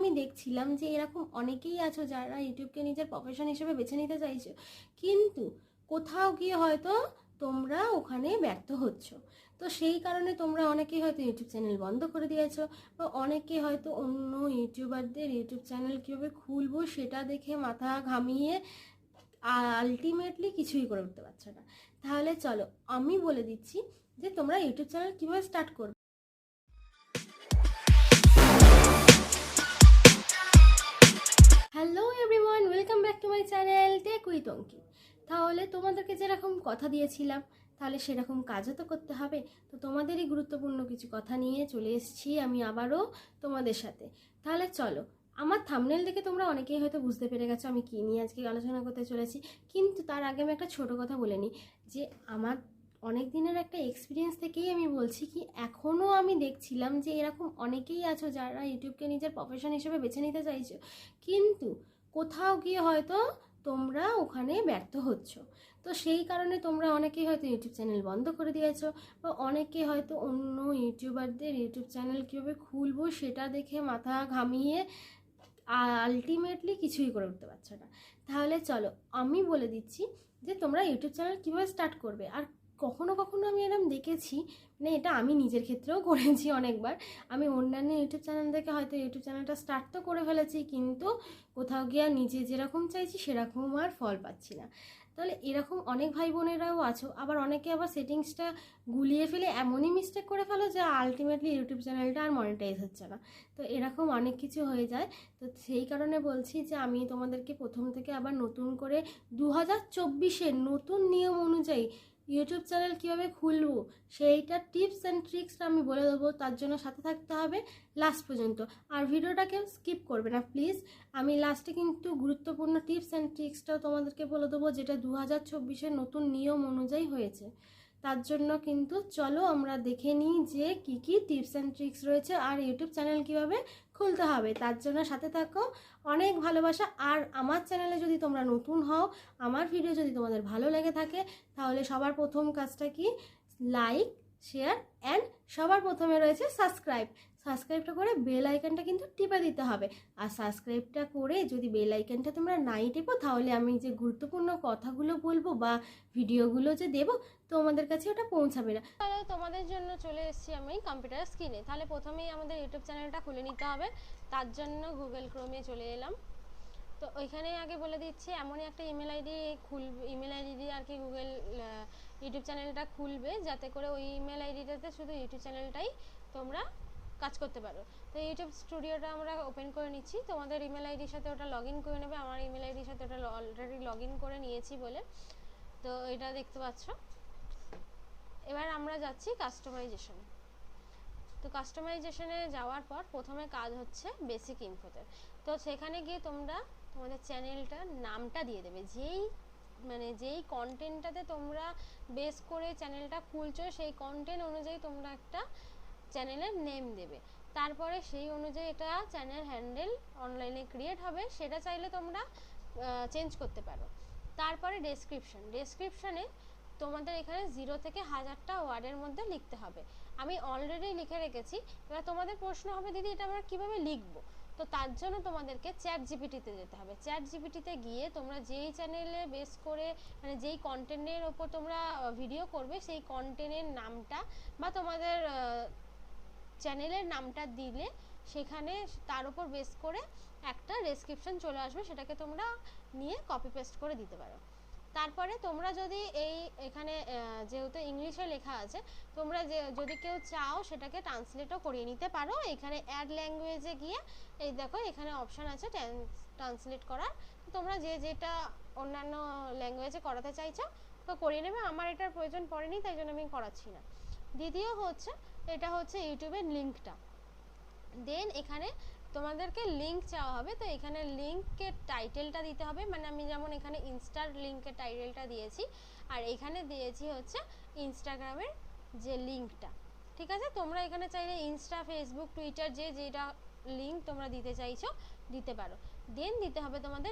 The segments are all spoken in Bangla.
আমি দেখছিলাম যে এরকম অনেকেই আছো যারা ইউটিউবকে নিজের প্রফেশন হিসেবে বেছে নিতে চাইছো, কিন্তু কোথাও গিয়ে হয়তো তোমরা ওখানে ব্যর্থ হচ্ছ। তো সেই কারণে তোমরা অনেকেই হয়তো ইউটিউব চ্যানেল বন্ধ করে দিয়েছো, বা অনেকে হয়তো অন্য ইউটিউবারদের ইউটিউব চ্যানেল কীভাবে খুলবো সেটা দেখে মাথা ঘামিয়ে আলটিমেটলি কিছুই করে উঠতে পারছো না। তাহলে চলো আমি বলে দিচ্ছি যে তোমরা ইউটিউব চ্যানেল কীভাবে স্টার্ট করবে। Hello everyone, welcome back to my channel tech with Anki. তাহলে তোমাদেরকে যেরকম কথা দিয়েছিলাম, তাহলে সেরকম কাজও তো করতে হবে। তো তোমাদেরই গুরুত্বপূর্ণ কিছু কথা নিয়ে চলে এসেছি আমি আবারও তোমাদের সাথে। তাহলে চলো, আমার থাম্বনেল দেখে তোমরা অনেকেই হয়তো বুঝতে পেরে গেছো আমি কী নিয়ে আজকে আলোচনা করতে চলেছি। কিন্তু তার আগে আমি একটা ছোটো কথা বলে নিই যে আমার অনেক দিনের একটা এক্সপিরিয়েন্স থেকেই আমি বলছি কি, এখনও আমি দেখছিলাম যে এরকম অনেকেই আছো যারা ইউটিউবকে নিজের প্রফেশন হিসেবে বেছে নিতে চাইছো, কিন্তু কোথাও গিয়ে হয়তো তোমরা ওখানে ব্যর্থ হচ্ছ। তো সেই কারণে তোমরা অনেকেই হয়তো ইউটিউব চ্যানেল বন্ধ করে দিয়েছো, বা অনেকে হয়তো অন্য ইউটিউবারদের ইউটিউব চ্যানেল কীভাবে খুলবো সেটা দেখে মাথা ঘামিয়ে আলটিমেটলি কিছুই করে উঠতে পারছো না। তাহলে চলো আমি বলে দিচ্ছি যে তোমরা ইউটিউব চ্যানেল কীভাবে স্টার্ট করবে। আর কখনো কখনো আমি এরকম দেখেছি, মানে এটা আমি নিজের ক্ষেত্রেও করেছি অনেকবার। আমি অন্যান্য ইউটিউব চ্যানেল থেকে হয়তো ইউটিউব চ্যানেলটা স্টার্ট তো করে ফেলেছি, কিন্তু কোথাও গিয়ে নিজে যেরকম চাইছি সেরকম আর ফল পাচ্ছি না। তাহলে এরকম অনেক ভাই বোনেরাও আছো, আবার অনেকে আবার সেটিংসটা গুলিয়ে ফেলে এমনই মিস্টেক করে ফেলো যে আলটিমেটলি ইউটিউব চ্যানেলটা আর মনিটাইজ হচ্ছে না। তো এরকম অনেক কিছু হয়ে যায়। তো সেই কারণে বলছি যে আমি তোমাদেরকে প্রথম থেকে আবার নতুন করে 2024-এর নতুন নিয়ম অনুযায়ী ইউটিউব চ্যানেল কীভাবে খুলবো সেইটা টিপস অ্যান্ড ট্রিক্সটা আমি বলে দেবো। তার জন্য সাথে থাকতে হবে লাস্ট পর্যন্ত, আর ভিডিওটাকে স্কিপ করবে না প্লিজ। আমি লাস্টে কিন্তু গুরুত্বপূর্ণ টিপস অ্যান্ড ট্রিক্সটাও তোমাদেরকে বলে দেবো, যেটা 2024-এর নতুন নিয়ম অনুযায়ী হয়েছে। তার জন্য কিন্তু চলো আমরা দেখে নিই যে কী কী টিপস অ্যান্ড ট্রিক্স রয়েছে আর ইউটিউব চ্যানেল কীভাবে খুলতে হবে। তার জন্য সাথে থাকো, অনেক ভালোবাসা। আর আমার চ্যানেলে যদি তোমরা নতুন হও, আমার ভিডিও যদি তোমাদের ভালো লেগে থাকে, তাহলে সবার প্রথম কাজটা কি, লাইক, শেয়ার অ্যান্ড সবার প্রথমে রয়েছে সাবস্ক্রাইবটা করে বেল আইকনটা কিন্তু টিপে দিতে হবে। আর সাবস্ক্রাইবটা করে যদি বেল আইকনটা তোমরা নাই টিপো, তাহলে আমি যে গুরুত্বপূর্ণ কথাগুলো বলবো বা ভিডিওগুলো যে দেবো তোমাদের কাছে ওটা পৌঁছাবে না। তাহলে তোমাদের জন্য চলে এসেছি আমি কম্পিউটার স্ক্রিনে। তাহলে প্রথমেই আমাদের ইউটিউব চ্যানেলটা খুলে নিতে হবে। তার জন্য গুগল ক্রোমে চলে এলাম। তো ওইখানে আগে বলে দিচ্ছি, এমনই একটা ইমেল আইডি দিয়ে আর কি গুগল ইউটিউব চ্যানেলটা খুলবে, যাতে করে ওই ইমেল আইডিটাতে শুধু ইউটিউব চ্যানেলটাই তোমরা কাজ করতে পারো। তো ইউটিউব স্টুডিওটা আমরা ওপেন করে নিচ্ছি। তোমাদের ইমেল আইডির সাথে ওটা লগ ইন করে নেবে। আমার ইমেল আইডির সাথে ওটা অলরেডি লগ ইন করে নিয়েছি বলে তো এটা দেখতে পাচ্ছ। এবার আমরা যাচ্ছি কাস্টমাইজেশনে। তো কাস্টমাইজেশনে যাওয়ার পর প্রথমে কাজ হচ্ছে বেসিক ইনফোতে। তো সেখানে গিয়ে তোমরা তোমাদের চ্যানেলটার নামটা দিয়ে দেবে। যেই কন্টেন্টটাতে তোমরা বেস করে চ্যানেলটা খুলছো, সেই কন্টেন্ট অনুযায়ী তোমরা একটা চ্যানেলের নেম দেবে। তারপরে সেই অনুযায়ী এটা চ্যানেল হ্যান্ডেল অনলাইনে ক্রিয়েট হবে, সেটা চাইলে তোমরা চেঞ্জ করতে পারো। তারপরে ডেসক্রিপশনে তোমাদের এখানে 0 থেকে 1000টা ওয়ার্ডের মধ্যে লিখতে হবে। আমি অলরেডি লিখে রেখেছি। এবার তোমাদের প্রশ্ন হবে, দিদি এটা আমরা কীভাবে লিখবো? তো তার জন্য তোমাদেরকে চ্যাট জিপিটিতে যেতে হবে। চ্যাট জিপিটিতে গিয়ে তোমরা যেই চ্যানেলে বেস করে, মানে যেই কন্টেন্টের ওপর তোমরা ভিডিও করবে, সেই কন্টেন্টের নামটা বা তোমাদের চ্যানেলের নামটা দিলে সেখানে তার উপর বেস করে একটা ডেসক্রিপশন চলে আসবে, সেটাকে তোমরা নিয়ে কপি পেস্ট করে দিতে পারো। তারপরে তোমরা যদি এখানে যেহেতু ইংলিশে লেখা আছে, তোমরা যদি কেউ চাও সেটাকে ট্রান্সলেটও করিয়ে নিতে পারো। এখানে অ্যাড ল্যাঙ্গুয়েজে গিয়ে এই দেখো এখানে অপশান আছে ট্রান্সলেট করার। তোমরা যেটা অন্যান্য ল্যাঙ্গুয়েজে করাতে চাইছো তো করিয়ে নেবে। আমার এটার প্রয়োজন পড়েনি, তাই জন্য আমি করাচ্ছি না। দ্বিতীয় হচ্ছে, এটা হচ্ছে ইউটিউবের লিঙ্কটা। দেন এখানে তোমাদেরকে লিঙ্ক চাওয়া হবে। তো এখানে লিঙ্কের টাইটেলটা দিতে হবে, মানে আমি যেমন এখানে ইনস্টার লিঙ্কের টাইটেলটা দিয়েছি, আর এখানে দিয়েছি হচ্ছে ইনস্টাগ্রামের যে লিঙ্কটা। ঠিক আছে, তোমরা এখানে চাইলে ইনস্টা, ফেসবুক, টুইটার যেটা লিঙ্ক তোমরা দিতে চাইছো দিতে পারো। দেন দিতে হবে তোমাদের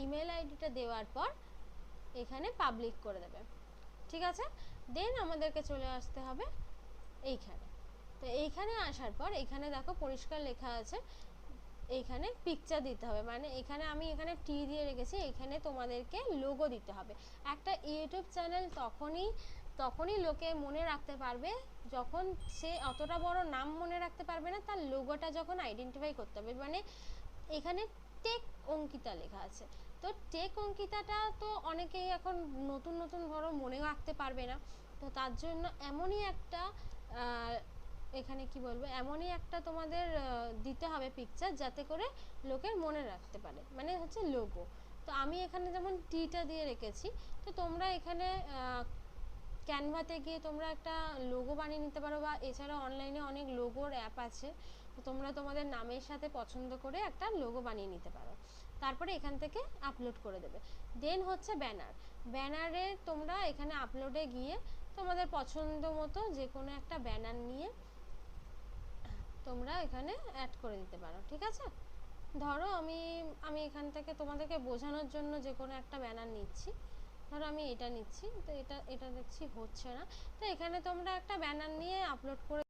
ইমেল আইডিটা দেওয়ার পর এখানে পাবলিক করে দেবে। ঠিক আছে, দেন আমাদেরকে চলে আসতে হবে এইখানে। তো এইখানে আসার পর এখানে দেখো পরিষ্কার লেখা আছে এইখানে পিকচার দিতে হবে, মানে এখানে আমি এখানে টি দিয়ে রেখেছি, এখানে তোমাদেরকে লোগো দিতে হবে। একটা ইউটিউব চ্যানেল তখনই লোকে মনে রাখতে পারবে যখন সে অতটা বড় নাম মনে রাখতে পারবে না, তার লোগোটা যখন আইডেন্টিফাই করতে হবে। মানে এখানে টেক অঙ্কিতা লেখা আছে, তো টেক অঙ্কিতাটা তো অনেকেই এখন নতুন নতুন ধরো মনে রাখতে পারবে না, তো তার জন্য এমনই একটা এখানে কি বলবো, এমনই একটা তোমাদের দিতে হবে পিকচার, যাতে করে লোকের মনে রাখতে পারে, মানে হচ্ছে লোগো। তো আমি এখানে যেমন টিটা দিয়ে রেখেছি, তো তোমরা এখানে ক্যানভাতে গিয়ে তোমরা একটা লোগো বানিয়ে নিতে পারো, বা এছাড়া অনলাইনে অনেক লোগোর অ্যাপ আছে, তো তোমরা তোমাদের নামের সাথে পছন্দ করে একটা লোগো বানিয়ে নিতে পারো। তারপরে এখান থেকে আপলোড করে দেবে। দেন হচ্ছে ব্যানারে তোমরা এখানে আপলোডে গিয়ে তোমাদের পছন্দ মতো যে কোনো একটা ব্যানার নিয়ে তোমরা এখানে অ্যাড করে দিতে পারো, ঠিক আছে। ধরো আমি এখান থেকে তোমাদেরকে বোঝানোর জন্য যে কোনো একটা ব্যানার নিচ্ছি, ধরো আমি এটা নিচ্ছি, তো এটা দেখছি হচ্ছে না, তো এখানে তোমরা একটা ব্যানার নিয়ে আপলোড করে